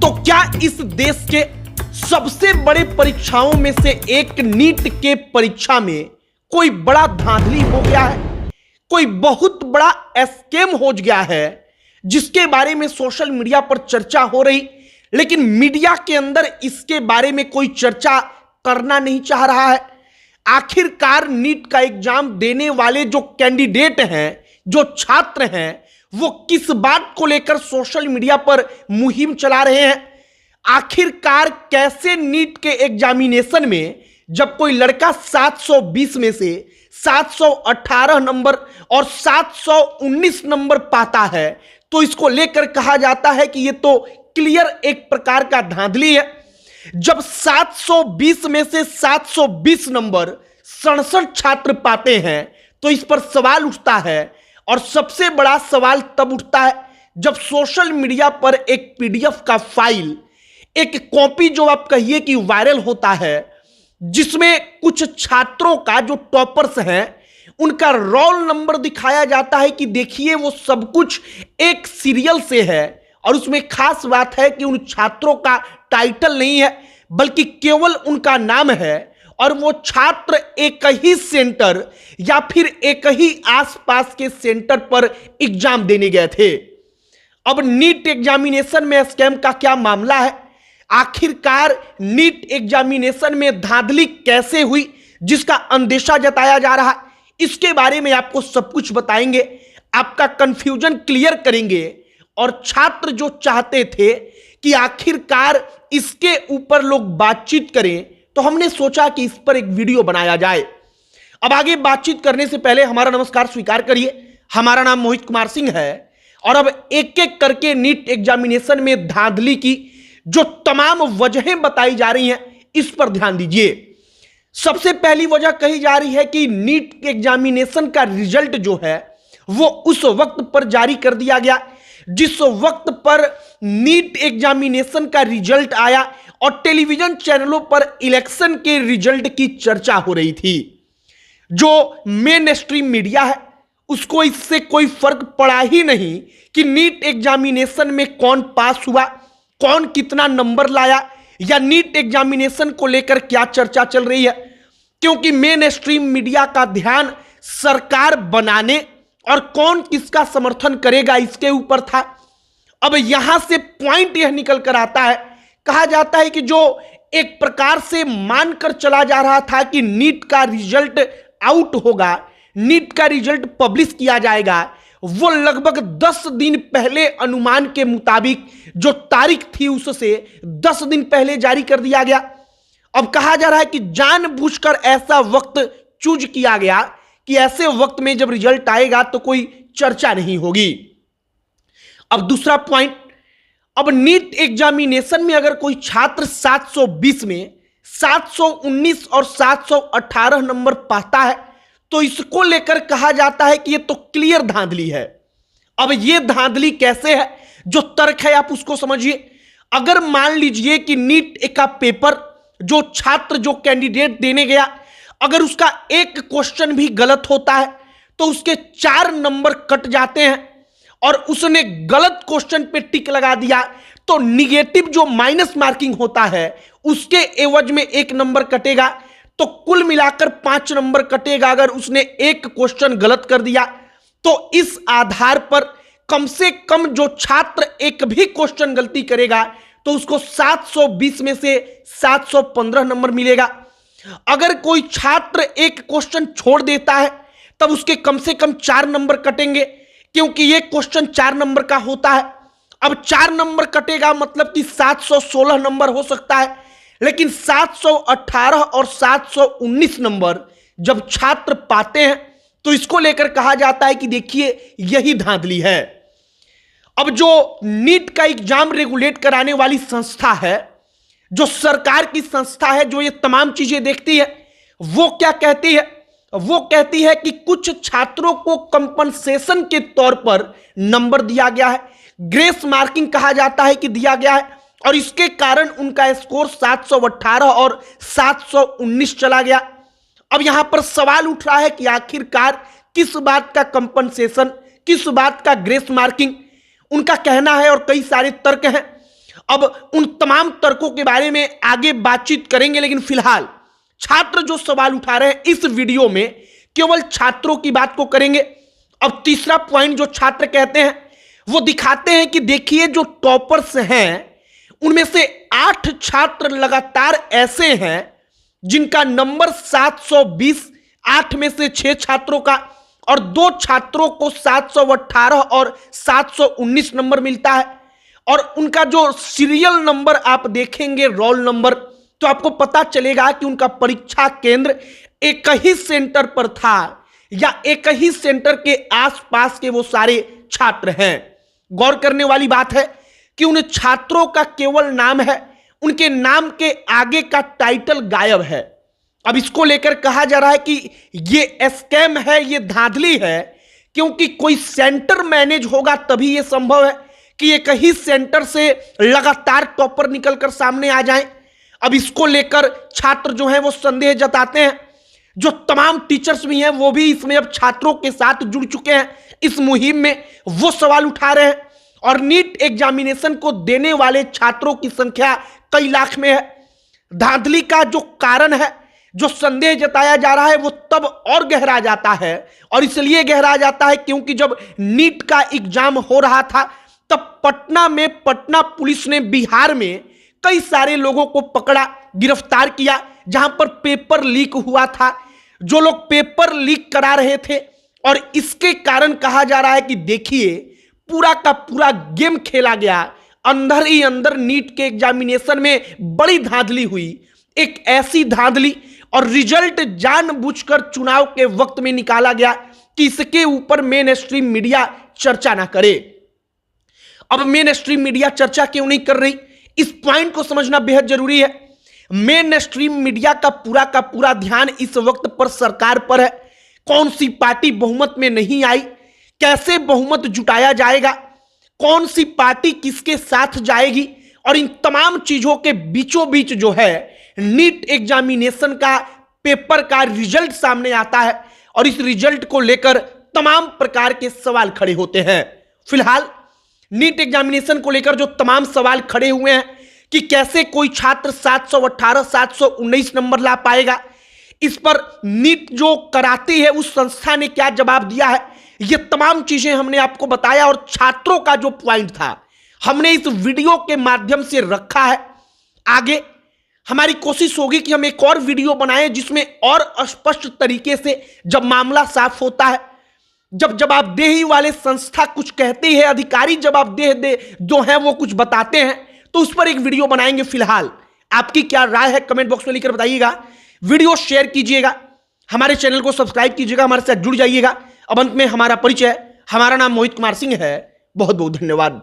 तो क्या इस देश के सबसे बड़े परीक्षाओं में से एक नीट के परीक्षा में कोई बड़ा धांधली हो गया है, कोई बहुत बड़ा स्कैम हो गया है जिसके बारे में सोशल मीडिया पर चर्चा हो रही, लेकिन मीडिया के अंदर इसके बारे में कोई चर्चा करना नहीं चाह रहा है। आखिरकार नीट का एग्जाम देने वाले जो कैंडिडेट हैं, जो छात्र हैं, वो किस बात को लेकर सोशल मीडिया पर मुहिम चला रहे हैं। आखिरकार कैसे नीट के एग्जामिनेशन में जब कोई लड़का 720 में से 718 नंबर और 719 नंबर पाता है तो इसको लेकर कहा जाता है कि ये तो क्लियर एक प्रकार का धांधली है। जब 720 में से 720 नंबर 67 छात्र पाते हैं तो इस पर सवाल उठता है, और सबसे बड़ा सवाल तब उठता है जब सोशल मीडिया पर एक पीडीएफ का फाइल, एक कॉपी जो आप कहिए कि वायरल होता है, जिसमें कुछ छात्रों का जो टॉपर्स हैं उनका रोल नंबर दिखाया जाता है कि देखिए वो सब कुछ एक सीरियल से है, और उसमें खास बात है कि उन छात्रों का टाइटल नहीं है बल्कि केवल उनका नाम है, और वो छात्र एक ही सेंटर या फिर एक ही आसपास के सेंटर पर एग्जाम देने गए थे। अब नीट एग्जामिनेशन में स्कैम का क्या मामला है, आखिरकार नीट एग्जामिनेशन में धांधली कैसे हुई जिसका अंदेशा जताया जा रहा है, इसके बारे में आपको सब कुछ बताएंगे, आपका कंफ्यूजन क्लियर करेंगे। और छात्र जो चाहते थे कि आखिरकार इसके ऊपर लोग बातचीत करें, तो हमने सोचा कि इस पर एक वीडियो बनाया जाए। अब आगे बातचीत करने से पहले हमारा नमस्कार स्वीकार करिए। हमारा नाम मोहित कुमार सिंह है, और अब एक एक करके नीट एग्जामिनेशन में धांधली की जो तमाम वजहें बताई जा रही हैं इस पर ध्यान दीजिए। सबसे पहली वजह कही जा रही है कि नीट एग्जामिनेशन का रिजल्ट जो है वो उस वक्त पर जारी कर दिया गया जिस वक्त पर नीट एग्जामिनेशन का रिजल्ट आया और टेलीविजन चैनलों पर इलेक्शन के रिजल्ट की चर्चा हो रही थी। जो मेन स्ट्रीम मीडिया है उसको इससे कोई फर्क पड़ा ही नहीं कि नीट एग्जामिनेशन में कौन पास हुआ, कौन कितना नंबर लाया, या नीट एग्जामिनेशन को लेकर क्या चर्चा चल रही है, क्योंकि मेन स्ट्रीम मीडिया का ध्यान सरकार बनाने और कौन किसका समर्थन करेगा इसके ऊपर था। अब यहां से पॉइंट यह निकल कर आता है, कहा जाता है कि जो एक प्रकार से मानकर चला जा रहा था कि नीट का रिजल्ट आउट होगा, नीट का रिजल्ट पब्लिश किया जाएगा, वो लगभग 10 दिन पहले अनुमान के मुताबिक जो तारीख थी उससे 10 दिन पहले जारी कर दिया गया। अब कहा जा रहा है कि जानबूझकर ऐसा वक्त चूज किया गया कि ऐसे वक्त में जब रिजल्ट आएगा तो कोई चर्चा नहीं होगी। अब दूसरा पॉइंट, अब नीट एग्जामिनेशन में अगर कोई छात्र 720 में 719 और 718 नंबर पाता है तो इसको लेकर कहा जाता है कि ये तो क्लियर धांधली है। अब ये धांधली कैसे है, जो तर्क है आप उसको समझिए। अगर मान लीजिए कि नीट का पेपर जो छात्र जो कैंडिडेट देने गया, अगर उसका एक क्वेश्चन भी गलत होता है तो उसके 4 नंबर कट जाते हैं, और उसने गलत क्वेश्चन पे टिक लगा दिया तो निगेटिव जो माइनस मार्किंग होता है उसके एवज में 1 नंबर कटेगा, तो कुल मिलाकर 5 नंबर कटेगा अगर उसने एक क्वेश्चन गलत कर दिया। तो इस आधार पर कम से कम जो छात्र एक भी क्वेश्चन गलती करेगा तो उसको 720 में से 715 नंबर मिलेगा। अगर कोई छात्र एक क्वेश्चन छोड़ देता है तब उसके कम से कम 4 नंबर कटेंगे, क्योंकि ये क्वेश्चन 4 नंबर का होता है। अब 4 नंबर कटेगा मतलब कि 716 नंबर हो सकता है, लेकिन 718 और 719 नंबर जब छात्र पाते हैं तो इसको लेकर कहा जाता है कि देखिए यही धांधली है। अब जो नीट का एग्जाम रेगुलेट कराने वाली संस्था है, जो सरकार की संस्था है, जो ये तमाम चीजें देखती है, वो क्या कहती है, वो कहती है कि कुछ छात्रों को कंपनसेशन के तौर पर नंबर दिया गया है, ग्रेस मार्किंग कहा जाता है कि दिया गया है, और इसके कारण उनका स्कोर 718 और 719 चला गया। अब यहां पर सवाल उठ रहा है कि आखिरकार किस बात का कंपनसेशन, किस बात का ग्रेस मार्किंग, उनका कहना है और कई सारे तर्क हैं। अब उन तमाम तर्कों के बारे में आगे बातचीत करेंगे, लेकिन फिलहाल छात्र जो सवाल उठा रहे हैं इस वीडियो में केवल छात्रों की बात को करेंगे। अब तीसरा पॉइंट जो छात्र कहते हैं वो दिखाते हैं कि देखिए जो टॉपर्स हैं उनमें से 8 छात्र लगातार ऐसे हैं जिनका नंबर 720, 8 में से 6 छात्रों का, और 2 छात्रों को 718 और 719 नंबर मिलता है। और उनका जो सीरियल नंबर आप देखेंगे, रोल नंबर, तो आपको पता चलेगा कि उनका परीक्षा केंद्र एक ही सेंटर पर था या एक ही सेंटर के आसपास के वो सारे छात्र हैं। गौर करने वाली बात है कि उन छात्रों का केवल नाम है, उनके नाम के आगे का टाइटल गायब है। अब इसको लेकर कहा जा रहा है कि ये स्कैम है, ये धांधली है, क्योंकि कोई सेंटर मैनेज होगा तभी यह संभव है कि एक ही सेंटर से लगातार टॉपर निकलकर सामने आ जाएं। अब इसको लेकर छात्र जो हैं वो संदेह जताते हैं। जो तमाम टीचर्स भी हैं वो भी इसमें अब छात्रों के साथ जुड़ चुके हैं इस मुहिम में, वो सवाल उठा रहे हैं। और नीट एग्जामिनेशन को देने वाले छात्रों की संख्या कई लाख में है। धांधली का जो कारण है, जो संदेह जताया जा रहा है, वो तब और गहरा जाता है, और इसलिए गहरा जाता है क्योंकि जब नीट का एग्जाम हो रहा था तब पटना में पटना पुलिस ने बिहार में कई सारे लोगों को पकड़ा, गिरफ्तार किया, जहां पर पेपर लीक हुआ था। जो लोग पेपर लीक करा रहे थे, और इसके कारण कहा जा रहा है कि देखिए पूरा का पूरा गेम खेला गया, अंदर ही अंदर नीट के एग्जामिनेशन में बड़ी धांधली हुई। एक ऐसी धांधली और रिजल्ट जानबूझकर चुनाव के वक्त में निकाला गया कि इसके ऊपर मेन स्ट्रीम मीडिया चर्चा ना करे। अब मेन स्ट्रीम मीडिया चर्चा क्यों नहीं कर रही, इस पॉइंट को समझना बेहद जरूरी है। मेन स्ट्रीम मीडिया का पूरा ध्यान इस वक्त पर सरकार पर है। कौन सी पार्टी बहुमत में नहीं आई, कैसे बहुमत जुटाया जाएगा, कौन सी पार्टी किसके साथ जाएगी, और इन तमाम चीजों के बीचों बीच जो है नीट एग्जामिनेशन का पेपर का रिजल्ट सामने आता है, और इस रिजल्ट को लेकर तमाम प्रकार के सवाल खड़े होते हैं। फिलहाल नीट एग्जामिनेशन को लेकर जो तमाम सवाल खड़े हुए हैं कि कैसे कोई छात्र 718, 719 नंबर ला पाएगा, इस पर नीट जो कराती है उस संस्था ने क्या जवाब दिया है, ये तमाम चीजें हमने आपको बताया। और छात्रों का जो पॉइंट था हमने इस वीडियो के माध्यम से रखा है। आगे हमारी कोशिश होगी कि हम एक और वीडियो बनाएं जिसमें और स्पष्ट तरीके से जब मामला साफ होता है, जब जवाबदेही वाले संस्था कुछ कहती है, अधिकारी जवाबदेह जो है वो कुछ बताते हैं, तो उस पर एक वीडियो बनाएंगे। फिलहाल आपकी क्या राय है कमेंट बॉक्स में लिखकर बताइएगा। वीडियो शेयर कीजिएगा, हमारे चैनल को सब्सक्राइब कीजिएगा, हमारे साथ जुड़ जाइएगा। अब अंत में हमारा परिचय, हमारा नाम मोहित कुमार सिंह है। बहुत बहुत धन्यवाद।